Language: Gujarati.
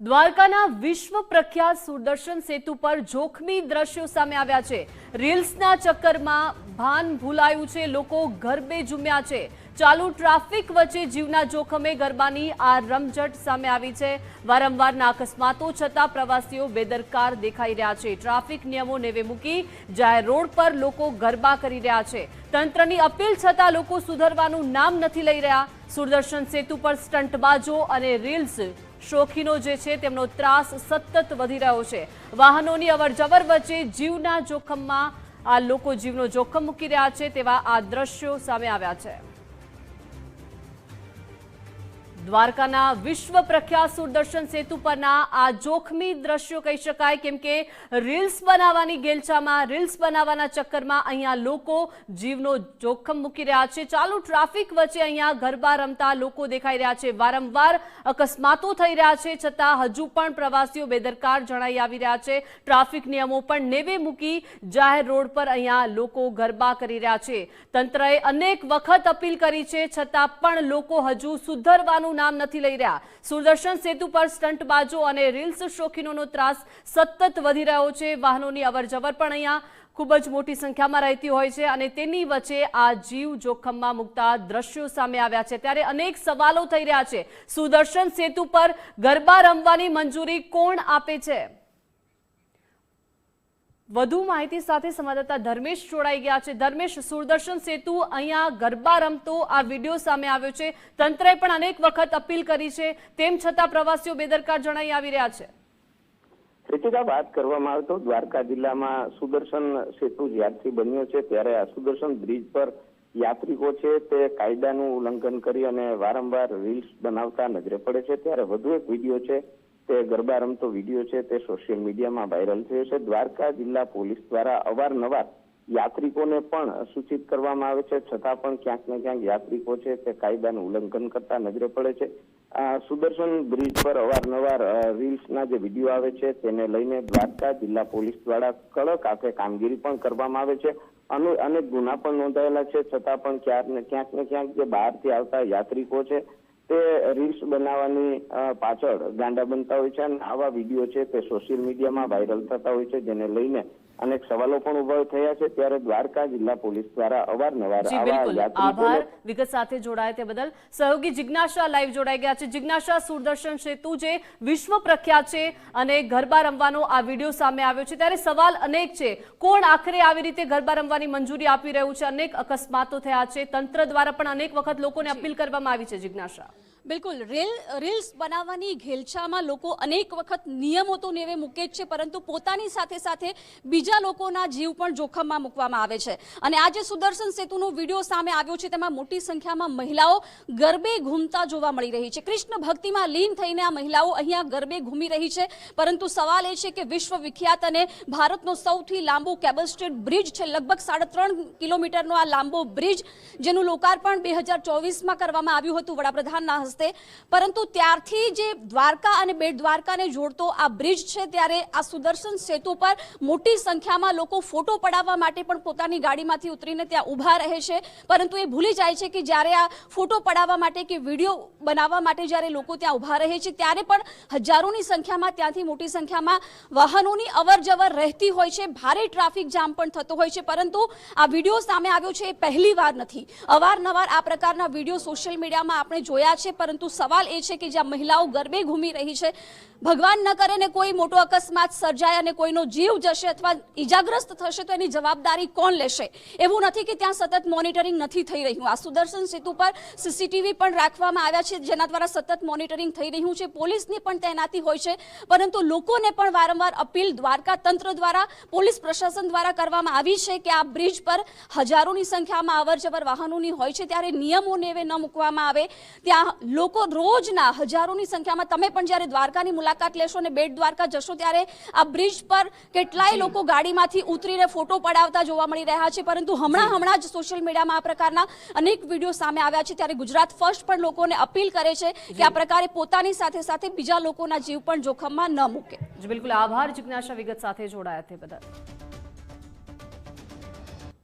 દ્વારકાના વિશ્વ પ્રખ્યાત સુદર્શન સેતુ પર જોખમી દ્રશ્યો સામે આવ્યા છે। રીલ્સના ચક્કરમાં ભાન ભૂલાયું છે, લોકો ગરબે ઝૂમ્યા છે। ચાલુ ટ્રાફિક વચ્ચે જીવના જોખમે ગરબાની આ રમઝટ સામે આવી છે। વારંવારના અકસ્માતો છતાં પ્રવાસીઓ બેદરકાર દેખાઈ રહ્યા છે। ટ્રાફિક નિયમો નેવે મૂકી જાહેર રોડ પર લોકો ગરબા કરી રહ્યા છે। તંત્રની અપીલ છતાં લોકો સુધરવાનું નામ નથી લઈ રહ્યા। સુદર્શન સેતુ પર સ્ટંટબાજો અને રીલ્સ શોખીનો જે છે તેમનો ત્રાસ સતત વધી રહ્યો છે। વાહનોની અવરજવર વચ્ચે જીવના જોખમમાં આ લોકો જીવનો જોખમ મૂકી રહ્યા છે તેવા આ દ્રશ્યો સામે આવ્યા છે। દ્વારકાના વિશ્વ પ્રખ્યાત સુદર્શન સેતુ પરના આ જોખમી દ્રશ્યો કહી શકાય, કેમ કે રીલ્સ બનાવવાની ગેલચામાં, રીલ્સ બનાવવાના ચક્કરમાં અહીંયા લોકો જીવનો જોખમ મૂકી રહ્યા છે। ચાલુ ટ્રાફિક વચ્ચે અહીંયા ગરબા રમતા લોકો દેખાઈ રહ્યા છે। વારંવાર અકસ્માતો થઈ રહ્યા છે છતાં હજુ પણ પ્રવાસીઓ બેદરકાર જણાઈ આવી રહ્યા છે। ટ્રાફિક નિયમો પણ નેવે મૂકી જાહેર રોડ પર અહીંયા લોકો ગરબા કરી રહ્યા છે। તંત્રએ અનેક વખત અપીલ કરી છે છતાં પણ લોકો હજુ સુધરવાનું નામ નથી લઈ રહ્યા। સુદર્શન સેતુ પર સ્ટંટબાજો અને રીલ્સ શોખીનોનો ત્રાસ સતત વધી રહ્યો છે। વાહનોની અવરજવર પણ અહીંયા ખૂબ જ મોટી સંખ્યામાં રહેતી હોય છે અને તેની વચ્ચે આ જીવ જોખમમાં મૂકતા દ્રશ્યો સામે આવ્યા છે। ત્યારે અનેક સવાલો થઈ રહ્યા છે। સુદર્શન સેતુ પર ગરબા રમવાની મંજૂરી કોણ આપે છે? વધુ માહિતી સાથે સંવાદદાતા ધર્મેશ જોડાઈ ગયા છે। ધર્મેશ, સુદર્શન સેતુ અહીંયા ગરબા રમતો આ વિડીયો સામે આવ્યો છે। તંત્રએ પણ અનેક વખત અપીલ કરી છે, તેમ છતાં પ્રવાસીઓ બેદરકાર જણાઈ આવી રહ્યા છે। રિતિકા, વાત કરવામાં આવે તો દ્વારકા જિલ્લામાં સુદર્શન સેતુ જ્યારથી બન્યો છે ત્યારે આ સુદર્શન બ્રિજ પર યાત્રિકો છે તે કાયદાનું ઉલ્લંઘન કરી અને વારંવાર રીલ્સ બનાવતા નજરે પડે છે। ત્યારે વધુ એક વિડીયો છે તે ગરબા રમતો વિડીયો છે તે સોશિયલ મીડિયામાં વાયરલ થયો છે। દ્વારકા જિલ્લા પોલીસ દ્વારા અવારનવાર યાત્રિકોને પણ સૂચિત કરવામાં આવે છે છતાં પણ ક્યાંક ને ક્યાંક યાત્રિકો છે તે કાયદાનું ઉલ્લંઘન કરતા નજરે પડે છે। સુદર્શન બ્રિજ પર અવારનવાર રીલ્સના જે વિડીયો આવે છે તેને લઈને દ્વારકા જિલ્લા પોલીસ દ્વારા કડક હાથે કામગીરી પણ કરવામાં આવે છે। અનેક ગુના પણ નોંધાયેલા છે છતાં પણ ક્યાંક ને ક્યાંક જે બહારથી આવતા યાત્રિકો છે તે રીલ્સ બનાવવાની પાછળ ગાંડા બનતા હોય છે અને આવા વિડીયો છે તે સોશિયલ મીડિયામાં વાયરલ થતા હોય છે, જેને લઈને અનેક સવાલો પણ ઉભા થયા છે। ત્યારે દ્વારકા જિલ્લા પોલીસ દ્વારા અવારનવાર આભાર વિગત સાથે જોડાયા તે બદલ। સહયોગી જિજ્ઞાસા લાઈવ જોડાઈ ગયા છે। જિજ્ઞાસા, સુદર્શન સેતુ જે વિશ્વ પ્રખ્યાત છે અને ગરબા રમવાનો આ વિડીયો સામે આવ્યો છે ત્યારે સવાલ અનેક છે, કોણ આખરે આવી રીતે ગરબા રમવાની મંજૂરી આપી રહ્યું છે? અનેક અકસ્માતો થયા છે, તંત્ર દ્વારા પણ અનેક વખત લોકોને અપીલ કરવામાં આવી છે। જિજ્ઞાસા, બિલકુલ, રીલ્સ બનાવવાની ઘેલછામાં લોકો અનેક વખત નિયમો તો નેવે મૂકે જ છે, પરંતુ પોતાની સાથે સાથે બીજા લોકોના જીવ પણ જોખમમાં મૂકવામાં આવે છે। અને આ જે સુદર્શન સેતુનો વિડીયો સામે આવ્યો છે તેમાં મોટી સંખ્યામાં મહિલાઓ ગરબે ઘૂમતા જોવા મળી રહી છે। કૃષ્ણ ભક્તિમાં લીન થઈને આ મહિલાઓ અહીંયા ગરબે ઘૂમી રહી છે, પરંતુ સવાલ એ છે કે વિશ્વ વિખ્યાત અને ભારતનો સૌથી લાંબો કેબલ સ્ટેટ બ્રિજ છે, લગભગ 3.5 કિલોમીટરનો આ લાંબો બ્રિજ, જેનું લોકાર્પણ 2024માં કરવામાં આવ્યું હતું વડાપ્રધાનના હસ્તે, પરંતુ ત્યારથી જે દ્વારકા અને બેટ દ્વારકાને જોડતો આ બ્રિજ છે ત્યારે આ સુદર્શન સેતુ પર મોટી સંખ્યામાં લોકો ફોટો પડાવવા માટે પણ પોતાની ગાડીમાંથી ઉતરીને ત્યાં ઊભા રહે છે, પરંતુ એ ભૂલી જાય છે કે જ્યારે આ ફોટો પડાવવા માટે કે વિડીયો બનાવવા માટે જ્યારે લોકો ત્યાં ઊભા રહે છે ત્યારે પણ હજારોની સંખ્યામાં ત્યાંથી મોટી સંખ્યામાં વાહનોની અવરજવર રહેતી હોય છે, ભારે ટ્રાફિક જામ પણ થતો હોય છે। પરંતુ આ વિડીયો સામે આવ્યો છે એ પહેલી વાર નથી, અવારનવાર આ પ્રકારના વિડીયો સોશિયલ મીડિયામાં આપણે જોયા છે, પરંતુ સવાલ એ છે કે જ્યાં મહિલાઓ ગરબે ઘૂમી રહી છે, ભગવાન ન કરે ને કોઈ મોટો અકસ્માત સર્જાય અને કોઈનો જીવ જશે અથવા ઈજાગ્રસ્ત થશે તો એની જવાબદારી કોણ લેશે? એવું નથી કે ત્યાં સતત મોનિટરિંગ નથી થઈ રહ્યું। આ સુદર્શન સેતુ પર સીસીટીવી પણ રાખવામાં આવ્યા છે, જેના દ્વારા સતત મોનિટરિંગ થઈ રહ્યું છે, પોલીસની પણ તૈનાતી હોય છે, પરંતુ લોકોને પણ વારંવાર અપીલ દ્વારકા તંત્ર દ્વારા, પોલીસ પ્રશાસન દ્વારા કરવામાં આવી છે કે આ બ્રિજ પર હજારોની સંખ્યામાં અવરજવર વાહનોની હોય છે ત્યારે નિયમો નેવે ન મૂકવામાં આવે। ત્યાં લોકો રોજના હજારોની સંખ્યામાં, તમે પણ જ્યારે દ્વારકાની મુલાકાત લેશો અને બેટ દ્વારકા જશો ત્યારે આ બ્રિજ પર કેટલાય લોકો ગાડીમાંથી ઉતરીને ફોટો પડાવતા જોવા મળી રહ્યા છે, પરંતુ હમણાં જ સોશિયલ મીડિયામાં આ પ્રકારના અનેક વિડીયો સામે આવ્યા છે। ત્યારે ગુજરાત ફર્સ્ટ પણ લોકોને અપીલ કરે છે કે આ પ્રકારે પોતાની સાથે સાથે બીજા લોકોના જીવ પણ જોખમમાં ન મૂકે। બિલકુલ, આભાર જિજ્ઞાસા વિગત સાથે જોડાયા તે બદલ।